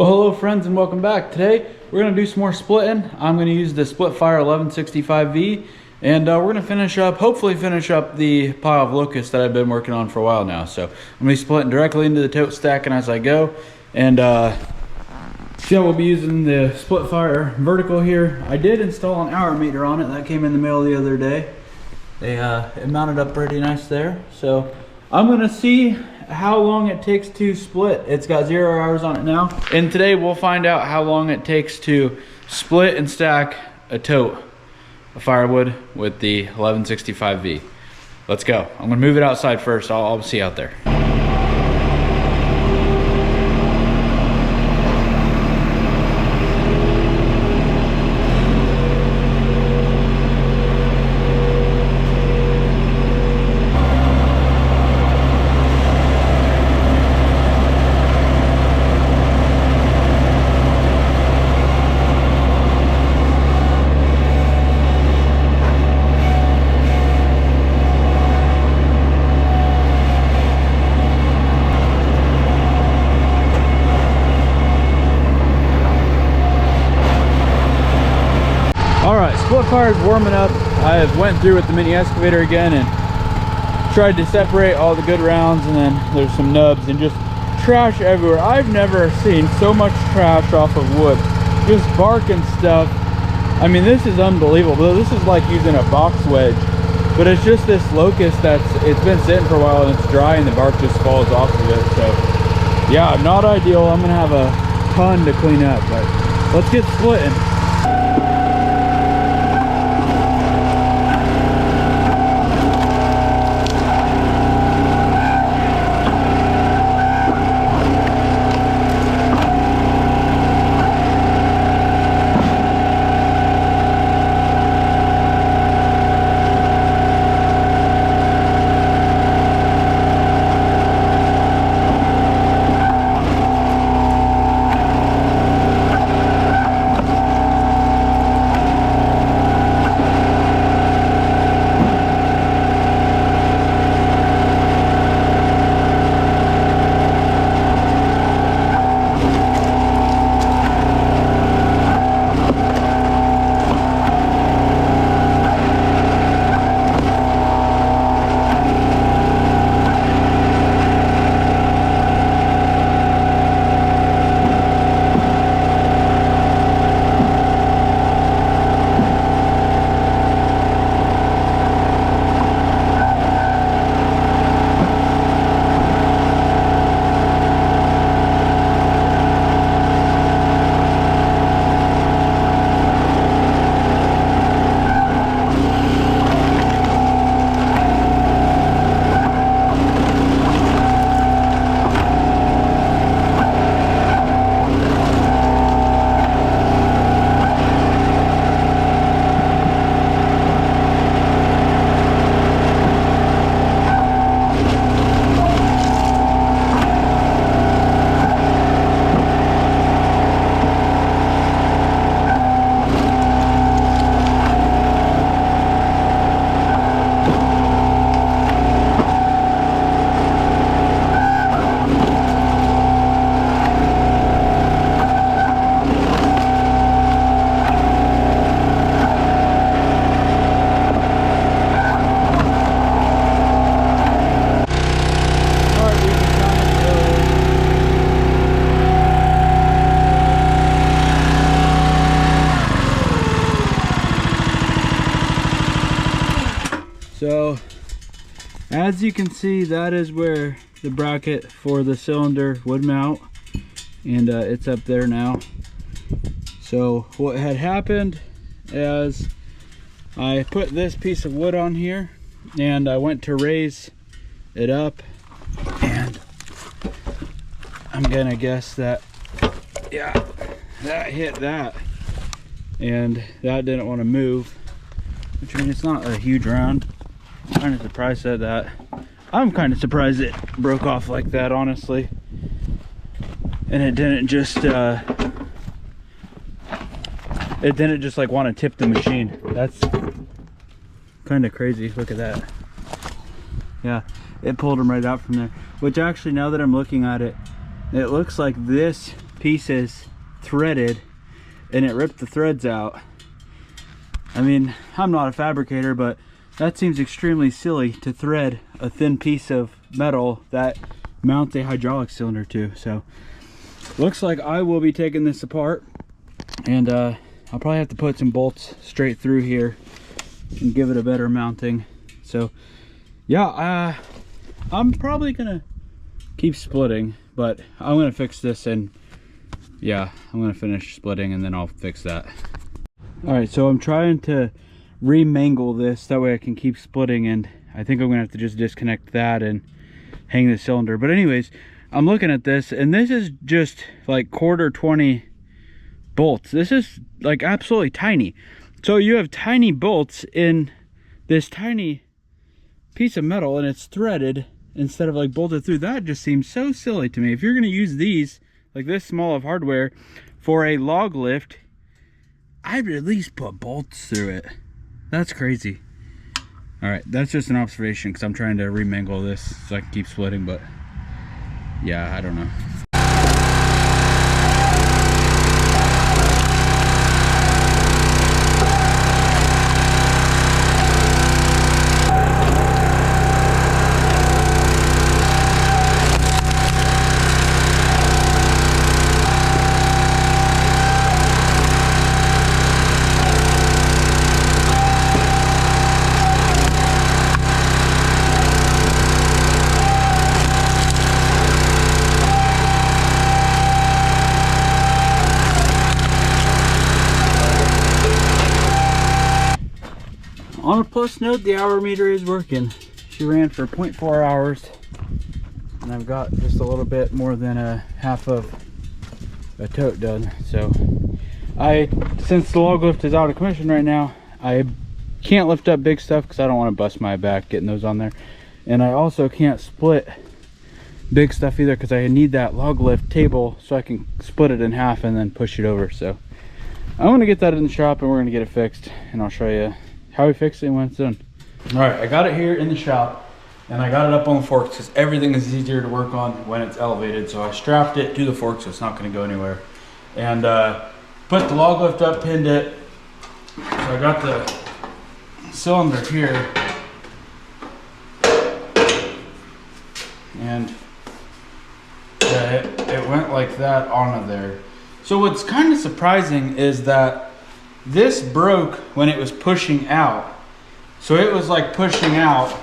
Well, hello friends and welcome back. Today we're going to do some more splitting. I'm going to use the Splitfire 1165V and we're going to hopefully finish up the pile of locusts that I've been working on for a while now. So I'm going to be splitting directly into the tote stacking as I go. And see how we'll be using the Splitfire vertical here. I did install an hour meter on it. That came in the mail the other day. It mounted up pretty nice there. So I'm going to see how long it takes to split. It's got 0 hours on it now, and today we'll find out how long it takes to split and stack a tote of firewood with the 1165V. Let's go. I'm gonna move it outside first. I'll see you out there. Splitfire is warming up. I have went through with the mini excavator again and tried to separate all the good rounds, and then there's some nubs and just trash everywhere. I've never seen so much trash off of wood, just bark and stuff. I mean, this is unbelievable. This is like using a box wedge, but it's just this locust it's been sitting for a while and it's dry and the bark just falls off of it. So yeah, not ideal. I'm gonna have a ton to clean up, but let's get splitting. So as you can see, that is where the bracket for the cylinder would mount, and it's up there now. So what had happened is I put this piece of wood on here and I went to raise it up, and I'm gonna guess that, yeah, that hit that, and that didn't want to move, which, I mean, it's not a huge round. I'm kind of surprised at that. I'm kind of surprised it broke off like that, honestly, and it didn't just like want to tip the machine. That's kind of crazy. Look at that. Yeah, it pulled them right out from there, which actually, now that I'm looking at it, it looks like this pieces threaded and it ripped the threads out. I mean, I'm not a fabricator, but that seems extremely silly to thread a thin piece of metal that mounts a hydraulic cylinder to. So looks like I will be taking this apart, and I'll probably have to put some bolts straight through here and give it a better mounting. So yeah, I'm probably gonna keep splitting, but I'm gonna fix this, and yeah, I'm gonna finish splitting and then I'll fix that. All right, so I'm trying to remangle this, that way I can keep splitting, and I think I'm gonna have to just disconnect that and hang the cylinder. But anyways, I'm looking at this, and this is just like 1/4 bolts. This is like absolutely tiny. So you have tiny bolts in this tiny piece of metal, and it's threaded instead of like bolted through. That just seems so silly to me. If you're gonna use these, like this small of hardware, for a log lift, I'd at least put bolts through it. That's crazy. All right, that's just an observation, because I'm trying to remangle this so I can keep splitting, but yeah, I don't know. On a plus note, the hour meter is working. She ran for 0.4 hours, and I've got just a little bit more than a half of a tote done. So since the log lift is out of commission right now, I can't lift up big stuff because I don't want to bust my back getting those on there. And I also can't split big stuff either, because I need that log lift table so I can split it in half and then push it over. So I'm going to get that in the shop, and we're going to get it fixed, and I'll show you how we fix it when it's done. All right, I got it here in the shop, and I got it up on the forks because everything is easier to work on when it's elevated. So I strapped it to the fork so it's not going to go anywhere, and put the log lift up, pinned it. So I got the cylinder here, and yeah, it went like that onto there. So what's kind of surprising is that this broke when it was pushing out. So it was like pushing out,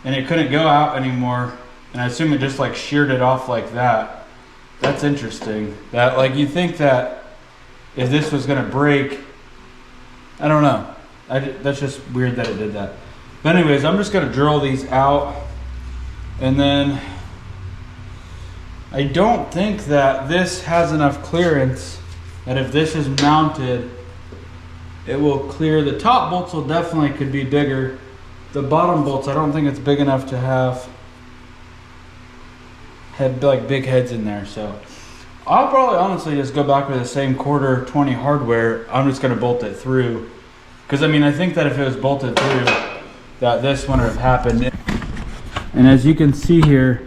and it couldn't go out anymore, and I assume it just like sheared it off like that. That's interesting. That, like, you think that if this was gonna break, I don't know, that's just weird that it did that. But anyways, I'm just gonna drill these out, and then I don't think that this has enough clearance that if this is mounted, it will clear. The top bolts will definitely could be bigger. The bottom bolts, I don't think it's big enough to have like big heads in there. So I'll probably honestly just go back with the same 1/4 hardware. I'm just gonna bolt it through, because I mean, I think that if it was bolted through, that this wouldn't have happened. And as you can see here,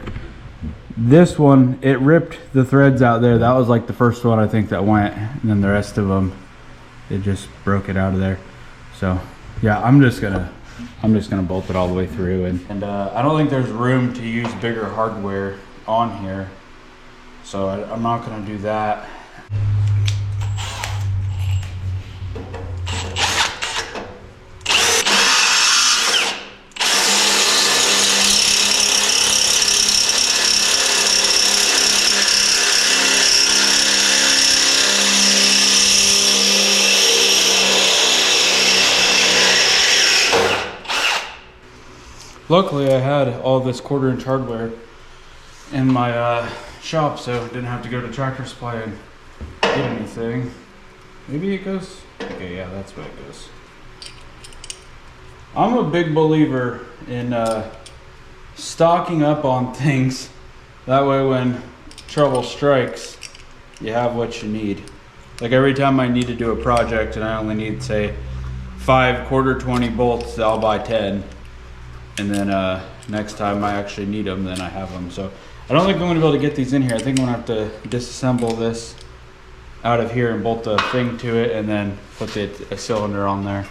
this one, it ripped the threads out there. That was like the first one I think that went, and then the rest of them, it just broke it out of there. So yeah, I'm just gonna bolt it all the way through, and I don't think there's room to use bigger hardware on here, so I'm not gonna do that. Luckily, I had all this 1/4 hardware in my shop, so I didn't have to go to Tractor Supply and get anything. Maybe it goes, okay, yeah, that's where it goes. I'm a big believer in stocking up on things. That way when trouble strikes, you have what you need. Like every time I need to do a project and I only need, say, 5 1/4 bolts, I'll buy 10. And then next time I actually need them, then I have them. So I don't think I'm gonna be able to get these in here. I think I'm gonna have to disassemble this out of here and bolt the thing to it and then put a cylinder on there.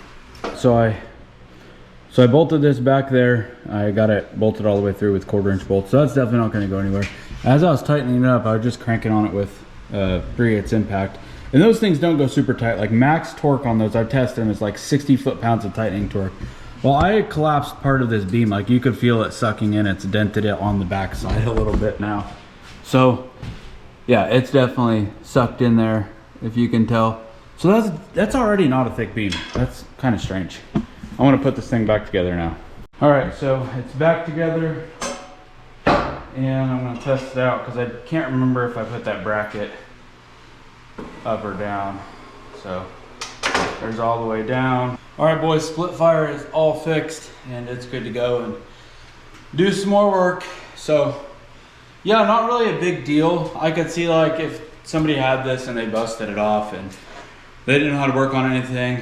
So I bolted this back there. I got it bolted all the way through with 1/4-inch bolts. So that's definitely not gonna go anywhere. As I was tightening it up, I was just cranking on it with 3/8 impact. And those things don't go super tight. Like max torque on those, I've tested them, it's like 60 foot-pounds of tightening torque. Well, I collapsed part of this beam. Like you could feel it sucking in. It's dented it on the back side a little bit now. So yeah, it's definitely sucked in there, if you can tell. So that's already not a thick beam. That's kind of strange. I want to put this thing back together now. All right, so it's back together. And I'm gonna test it out because I can't remember if I put that bracket up or down. So there's all the way down. All right, boys, Splitfire is all fixed and it's good to go and do some more work. So yeah, not really a big deal. I could see like if somebody had this and they busted it off and they didn't know how to work on anything,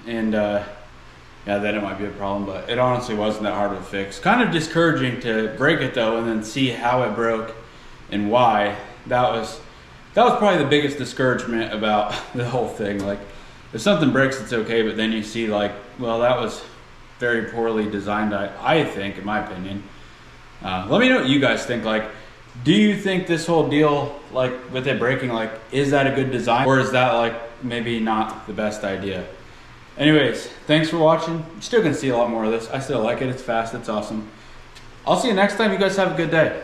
and yeah, then it might be a problem, but it honestly wasn't that hard of a fix. Kind of discouraging to break it though and then see how it broke and why. That was probably the biggest discouragement about the whole thing. Like if something breaks, it's okay, but then you see like, well, that was very poorly designed, I think, in my opinion. Let me know what you guys think. Like, do you think this whole deal, like with it breaking, like, is that a good design, or is that like maybe not the best idea? Anyways, thanks for watching. You're still gonna see a lot more of this. I still like it. It's fast. It's awesome. I'll see you next time. You guys have a good day.